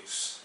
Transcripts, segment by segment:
amigos,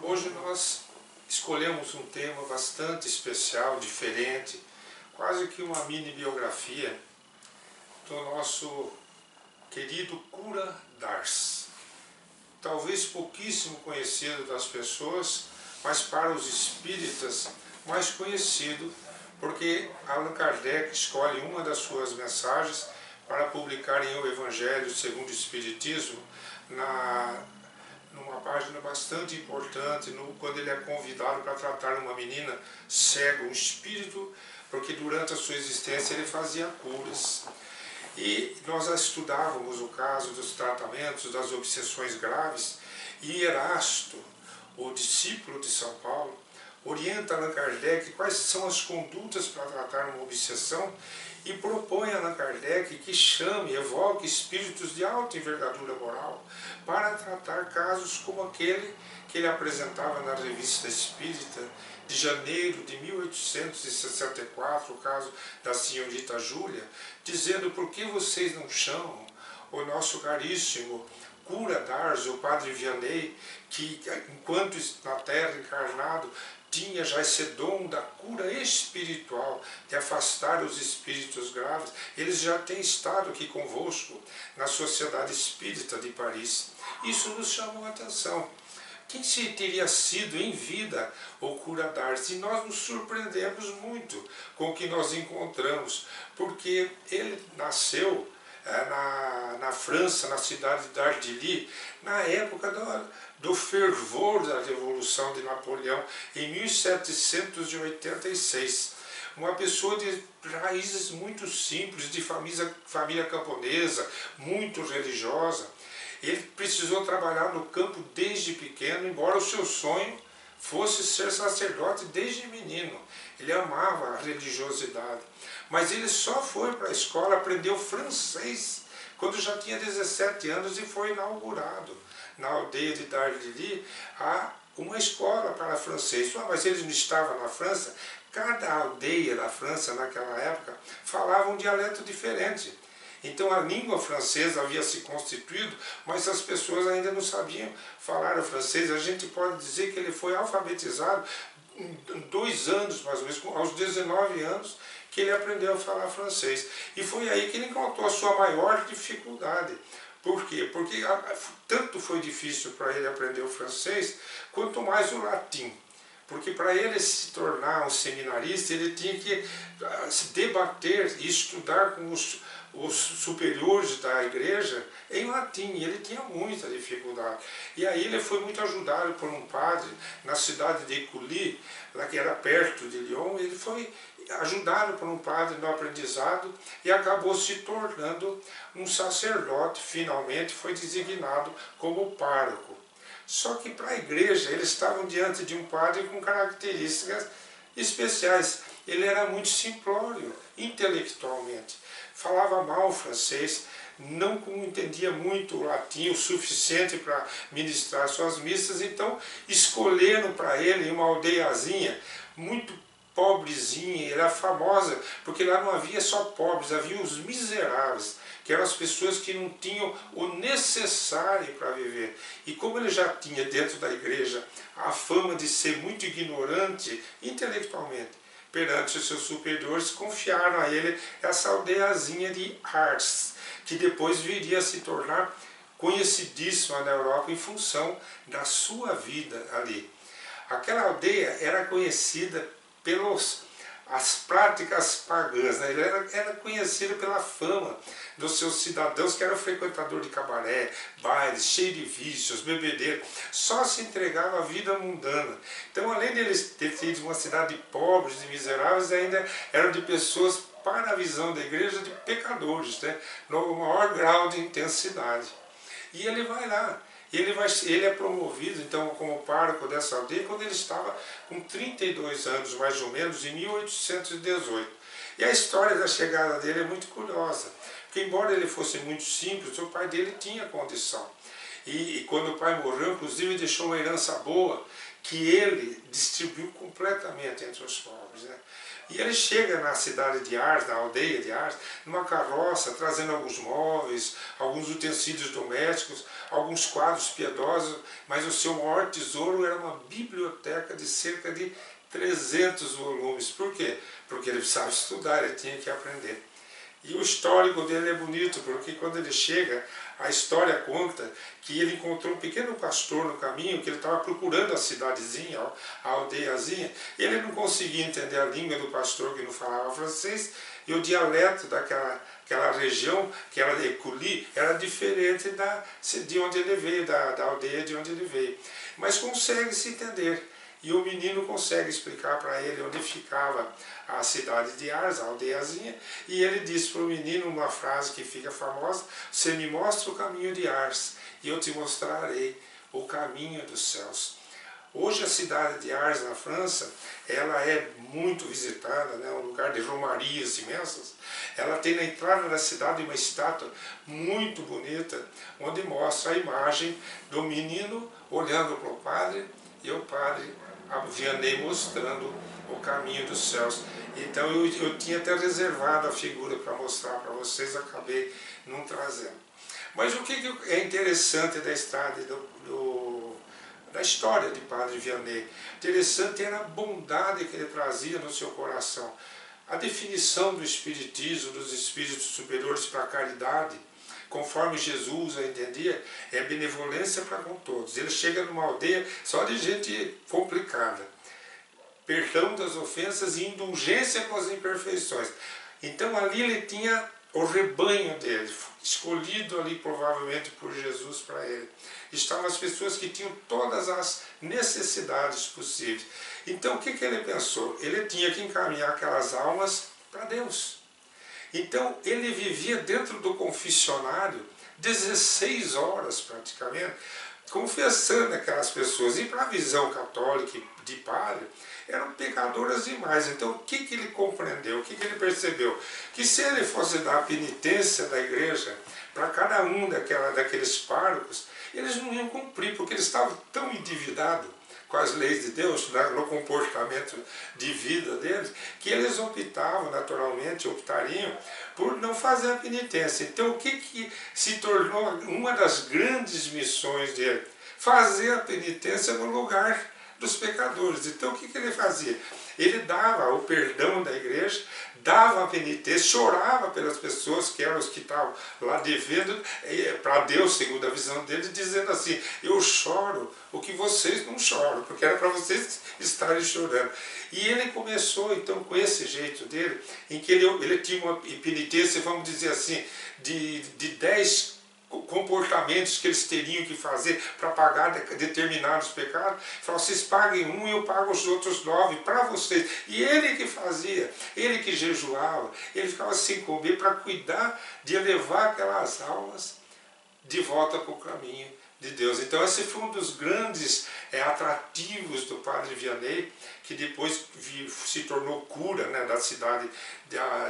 hoje nós escolhemos um tema bastante especial, diferente, quase que uma mini biografia do nosso querido Cura d'Ars. Talvez pouquíssimo conhecido das pessoas, mas para os espíritas mais conhecido, porque Allan Kardec escolhe uma das suas mensagens para publicar em O Evangelho segundo o Espiritismo, numa página bastante importante, quando ele é convidado para tratar uma menina cega, um espírito, porque durante a sua existência ele fazia curas. E nós estudávamos o caso dos tratamentos das obsessões graves, e Erasto, o discípulo de São Paulo, orienta Allan Kardec quais são as condutas para tratar uma obsessão e propõe a Allan Kardec que evoque espíritos de alta envergadura moral para tratar casos como aquele que ele apresentava na Revista Espírita de janeiro de 1864, o caso da senhorita Júlia, dizendo: por que vocês não chamam o nosso caríssimo Cura d'Ars, o Padre Vianney, que enquanto na Terra encarnado tinha já esse dom da cura espiritual, de afastar os espíritos graves. Eles já têm estado aqui convosco na Sociedade Espírita de Paris. Isso nos chamou a atenção. Quem se teria sido em vida o Cura d'Ars? E nós nos surpreendemos muito com o que nós encontramos, porque ele nasceu na França, na cidade de Ardilly, na época do fervor da Revolução de Napoleão, em 1786. Uma pessoa de raízes muito simples, de família camponesa, muito religiosa. Ele precisou trabalhar no campo desde pequeno, embora o seu sonho fosse ser sacerdote desde menino. Ele amava a religiosidade. Mas ele só foi para a escola, aprendeu francês, quando já tinha 17 anos, e foi inaugurado na aldeia de Ardilly uma escola para francês. Mas ele não estava na França? Cada aldeia da França naquela época falava um dialeto diferente. Então a língua francesa havia se constituído, mas as pessoas ainda não sabiam falar o francês. A gente pode dizer que ele foi alfabetizado em 2 anos, mais ou menos, aos 19 anos, que ele aprendeu a falar francês. E foi aí que ele encontrou a sua maior dificuldade. Por quê? Porque tanto foi difícil para ele aprender o francês, quanto mais o latim. Porque para ele se tornar um seminarista, ele tinha que se debater e estudar com os superiores da igreja em latim, e ele tinha muita dificuldade. E aí ele foi muito ajudado por um padre na cidade de Écully, lá que era perto de Lyon. Ele foi ajudado por um padre no aprendizado e acabou se tornando um sacerdote. Finalmente foi designado como pároco. Só que para a igreja eles estavam diante de um padre com características especiais. Ele era muito simplório intelectualmente, falava mal o francês, não entendia muito o latim o suficiente para ministrar suas missas. Então escolheram para ele uma aldeiazinha muito pobrezinha. Era famosa porque lá não havia só pobres, havia os miseráveis, que eram as pessoas que não tinham o necessário para viver. E como ele já tinha dentro da igreja a fama de ser muito ignorante intelectualmente perante os seus superiores, confiaram a ele essa aldeiazinha de Ars, que depois viria a se tornar conhecidíssima na Europa em função da sua vida ali. Aquela aldeia era conhecida as práticas pagãs, né? Ele era conhecido pela fama dos seus cidadãos, que eram frequentador de cabaré, bailes, cheio de vícios, bebedeiro, só se entregava à vida mundana. Então, além de eles terem sido uma cidade de pobres, de miseráveis, ainda eram de pessoas, para a visão da igreja, de pecadores, né? No maior grau de intensidade. E ele vai lá. Ele é promovido, então, como pároco dessa aldeia quando ele estava com 32 anos, mais ou menos, em 1818. E a história da chegada dele é muito curiosa, porque embora ele fosse muito simples, o pai dele tinha condição. e quando o pai morreu, inclusive deixou uma herança boa, que ele distribuiu completamente entre os pobres, né? E ele chega na cidade de Ars, na aldeia de Ars, numa carroça, trazendo alguns móveis, alguns utensílios domésticos, alguns quadros piedosos, mas o seu maior tesouro era uma biblioteca de cerca de 300 volumes. Por quê? Porque ele precisava estudar, ele tinha que aprender. E o histórico dele é bonito, porque quando ele chega, a história conta que ele encontrou um pequeno pastor no caminho, que ele estava procurando a cidadezinha, a aldeiazinha, e ele não conseguia entender a língua do pastor, que não falava francês, e o dialeto daquela região, que era de Écully, era diferente de onde ele veio, da aldeia de onde ele veio. Mas consegue se entender. E o menino consegue explicar para ele onde ficava a cidade de Ars, a aldeiazinha, e ele diz para o menino uma frase que fica famosa: você me mostra o caminho de Ars, e eu te mostrarei o caminho dos céus. Hoje a cidade de Ars, na França, ela é muito visitada, né, um lugar de romarias imensas. Ela tem na entrada da cidade uma estátua muito bonita, onde mostra a imagem do menino olhando para o padre, e o padre Vianney mostrando o caminho dos céus. Então eu tinha até reservado a figura para mostrar para vocês, acabei não trazendo. Mas o que é interessante da estrada da história de Padre Vianney? Interessante era a bondade que ele trazia no seu coração. A definição do espiritismo, dos espíritos superiores para a caridade, conforme Jesus a entendia, é benevolência para com todos. Ele chega numa aldeia só de gente complicada. Perdão das ofensas e indulgência com as imperfeições. Então ali ele tinha o rebanho dele, escolhido ali provavelmente por Jesus para ele. Estavam as pessoas que tinham todas as necessidades possíveis. Então o que ele pensou? Ele tinha que encaminhar aquelas almas para Deus. Então ele vivia dentro do confessionário 16 horas praticamente, confessando aquelas pessoas. E para a visão católica de padre, eram pecadoras demais. Então o que ele compreendeu, o que ele percebeu? Que se ele fosse dar a penitência da igreja para cada um daqueles párocos, eles não iam cumprir, porque eles estavam tão endividados com as leis de Deus, no comportamento de vida deles, que eles optariam por não fazer a penitência. Então o que se tornou uma das grandes missões dele? Fazer a penitência no lugar dos pecadores. Então o que ele fazia? Ele dava o perdão da igreja, dava a penitência, chorava pelas pessoas que eram os que estavam lá devendo para Deus, segundo a visão dele, dizendo assim: eu choro o que vocês não choram, porque era para vocês estarem chorando. E ele começou então com esse jeito dele, em que ele tinha uma penitência, vamos dizer assim, de 10 comportamentos que eles teriam que fazer para pagar determinados pecados. Falou: vocês paguem um e eu pago os outros 9 para vocês. E ele que fazia, ele que jejuava, ele ficava sem comer para cuidar de levar aquelas almas de volta para o caminho de Deus. Então esse foi um dos grandes atrativos do Padre Vianney, que depois se tornou cura, né, da cidade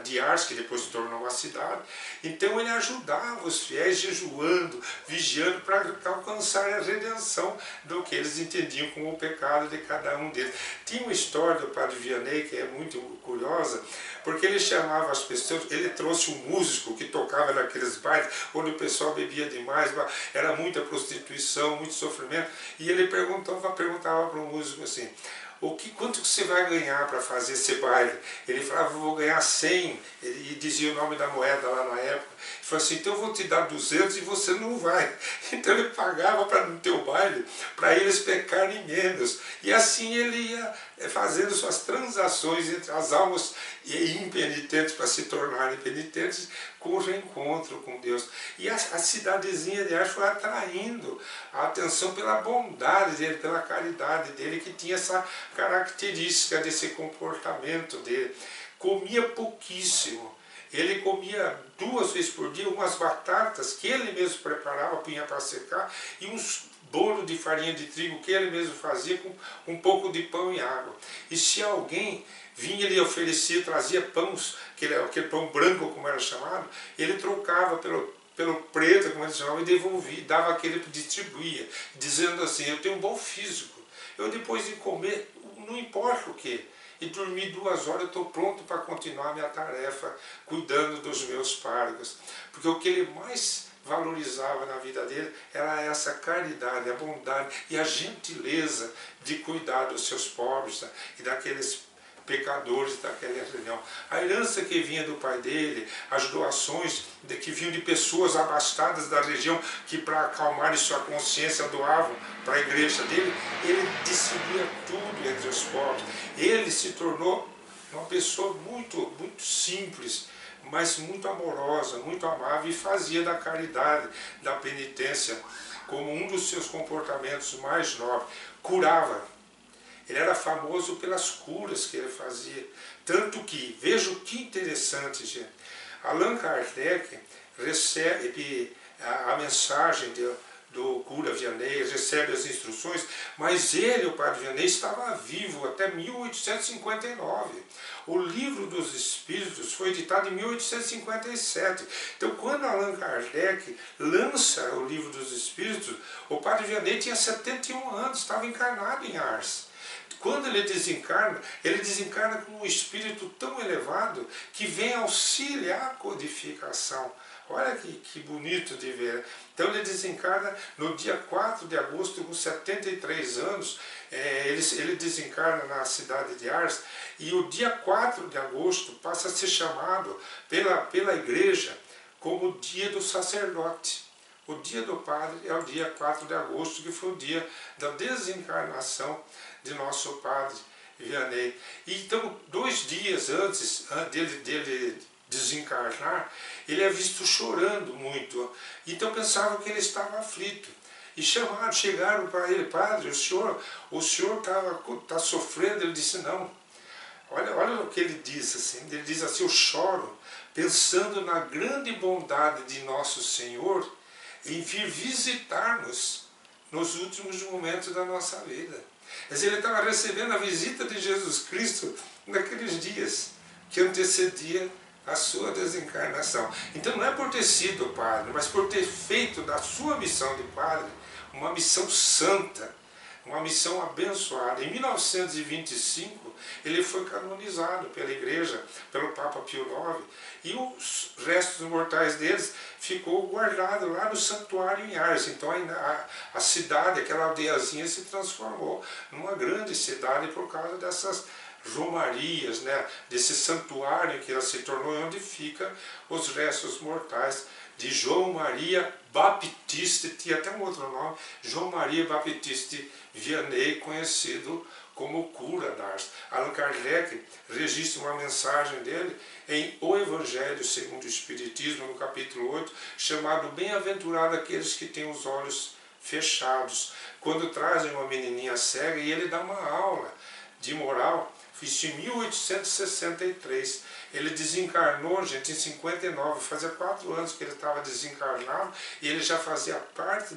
de Ars, que depois se tornou uma cidade. Então ele ajudava os fiéis jejuando, vigiando, para alcançar a redenção do que eles entendiam como o pecado de cada um deles. Tinha uma história do Padre Vianney que é muito curiosa, porque ele chamava as pessoas, ele trouxe um músico que tocava naqueles bailes onde o pessoal bebia demais, era muita prostituição, muito sofrimento, e ele perguntava para o músico assim: quanto que você vai ganhar para fazer esse baile? Ele falava: eu vou ganhar 100, e dizia o nome da moeda lá na época. Ele falou assim: então eu vou te dar 200 e você não vai. Então ele pagava para não ter o baile, para eles pecarem menos. E assim ele ia fazendo suas transações entre as almas impenitentes para se tornarem penitentes, com o reencontro com Deus. E a cidadezinha de Ars foi atraindo a atenção pela bondade dele, pela caridade dele, que tinha essa característica desse comportamento dele. Comia pouquíssimo. Ele comia 2 vezes por dia umas batatas que ele mesmo preparava, punha para secar, e uns bolo de farinha de trigo que ele mesmo fazia com um pouco de pão e água. E se alguém vinha, ele oferecia, trazia pães, aquele pão branco como era chamado, ele trocava pelo preto, como eles chamavam, e devolvia, dava aquele, distribuía, dizendo assim, eu tenho um bom físico, eu depois de comer, não importa o que, e dormir 2 horas, eu estou pronto para continuar a minha tarefa, cuidando dos meus párvulos. Porque o que ele mais valorizava na vida dele era essa caridade, a bondade e a gentileza de cuidar dos seus pobres, né, e daqueles pecadores daquela região. A herança que vinha do pai dele, as doações que vinham de pessoas abastadas da região que, para acalmarem sua consciência, doavam para a igreja dele, ele distribuía tudo entre os pobres. Ele se tornou uma pessoa muito simples, mas muito amorosa, muito amável, e fazia da caridade, da penitência, como um dos seus comportamentos mais nobres. Curava. Ele era famoso pelas curas que ele fazia. Tanto que, veja que interessante, gente, Allan Kardec recebe a mensagem do cura Vianney, recebe as instruções, mas ele, o padre Vianney, estava vivo até 1859. O Livro dos Espíritos foi editado em 1857. Então, quando Allan Kardec lança o Livro dos Espíritos, o padre Vianney tinha 71 anos, estava encarnado em Ars. Quando ele desencarna com um espírito tão elevado que vem auxiliar a codificação. Olha que bonito de ver. Então ele desencarna no dia 4 de agosto com 73 anos. Ele desencarna na cidade de Ars, e o dia 4 de agosto passa a ser chamado pela igreja como o dia do sacerdote. O dia do padre é o dia 4 de agosto, que foi o dia da desencarnação de nosso padre Vianney. Então, 2 dias antes dele desencarnar, ele é visto chorando muito. Então pensavam que ele estava aflito. E chegaram para ele, padre, o senhor está sofrendo. Ele disse, não. Olha o que ele diz assim. Ele diz assim, eu choro pensando na grande bondade de nosso Senhor em vir visitar-nos nos últimos momentos da nossa vida. Quer dizer, ele estava recebendo a visita de Jesus Cristo naqueles dias que antecedia a sua desencarnação. Então não é por ter sido padre, mas por ter feito da sua missão de padre uma missão santa, uma missão abençoada. Em 1925, ele foi canonizado pela igreja, pelo Papa Pio IX, e os restos mortais deles ficou guardado lá no santuário em Ars. Então a cidade, aquela aldeiazinha, se transformou numa grande cidade por causa dessas romarias, né, desse santuário que ela se tornou, onde fica os restos mortais de João Maria Baptiste, tinha até um outro nome, João Maria Baptiste Vianney, conhecido como cura d'Ars. Allan Kardec registra uma mensagem dele em O Evangelho segundo o Espiritismo, no capítulo 8, chamado Bem-aventurado aqueles que têm os olhos fechados, quando trazem uma menininha cega, e ele dá uma aula de moral. Isso em 1863. Ele desencarnou, gente, em 59. Fazia 4 anos que ele estava desencarnado, e ele já fazia parte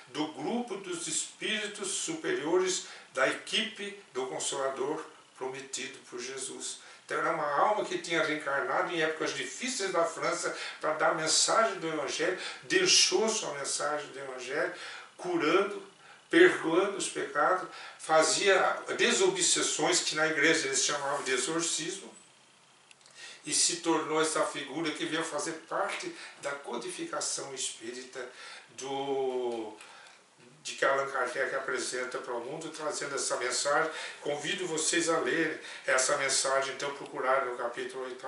do grupo dos espíritos superiores da equipe do Consolador prometido por Jesus. Então era uma alma que tinha reencarnado em épocas difíceis da França para dar a mensagem do Evangelho, deixou sua mensagem do Evangelho, curando, perdoando os pecados, fazia desobsessões, que na igreja eles chamavam de exorcismo, e se tornou essa figura que veio fazer parte da codificação espírita de que Allan Kardec apresenta para o mundo, trazendo essa mensagem. Convido vocês a lerem essa mensagem, então procurar no capítulo 8,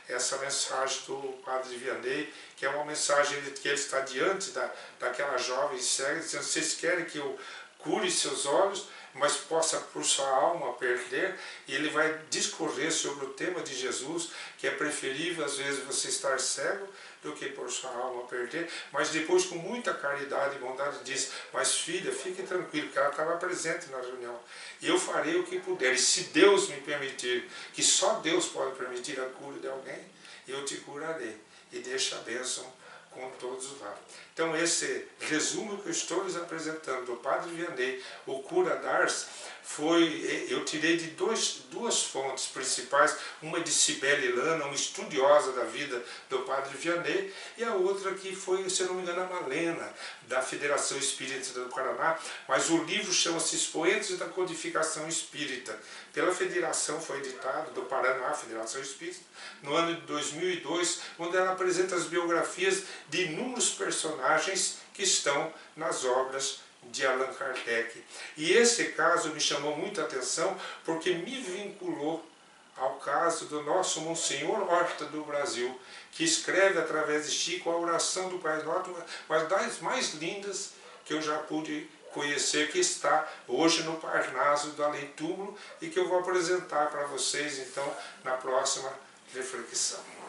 essa mensagem do padre Vianney, que é uma mensagem que ele está diante daquela jovem cega, dizendo, vocês querem que eu cure seus olhos, mas possa por sua alma perder? E ele vai discorrer sobre o tema de Jesus, que é preferível às vezes você estar cego do que por sua alma perder, mas depois com muita caridade e bondade diz, mas filha, fique tranquilo, porque ela estava presente na reunião, e eu farei o que puder, e se Deus me permitir, que só Deus pode permitir a cura de alguém, eu te curarei, e deixa a bênção com todos lá. Então esse resumo que eu estou lhes apresentando do Padre Vianney, o cura d'Ars, eu tirei de duas fontes principais, uma de Cibele Lana, uma estudiosa da vida do Padre Vianney, e a outra que foi, se eu não me engano, a Malena, da Federação Espírita do Paraná, mas o livro chama-se Expoentes da Codificação Espírita, pela Federação, foi editado, do Paraná, Federação Espírita, no ano de 2002, onde ela apresenta as biografias de inúmeros personagens que estão nas obras de Allan Kardec. E esse caso me chamou muita atenção porque me vinculou ao caso do nosso Monsenhor Horta do Brasil, que escreve através de Chico a oração do Pai Nosso, mas das mais lindas que eu já pude conhecer, que está hoje no Parnaso do Além Túmulo e que eu vou apresentar para vocês então na próxima reflexão.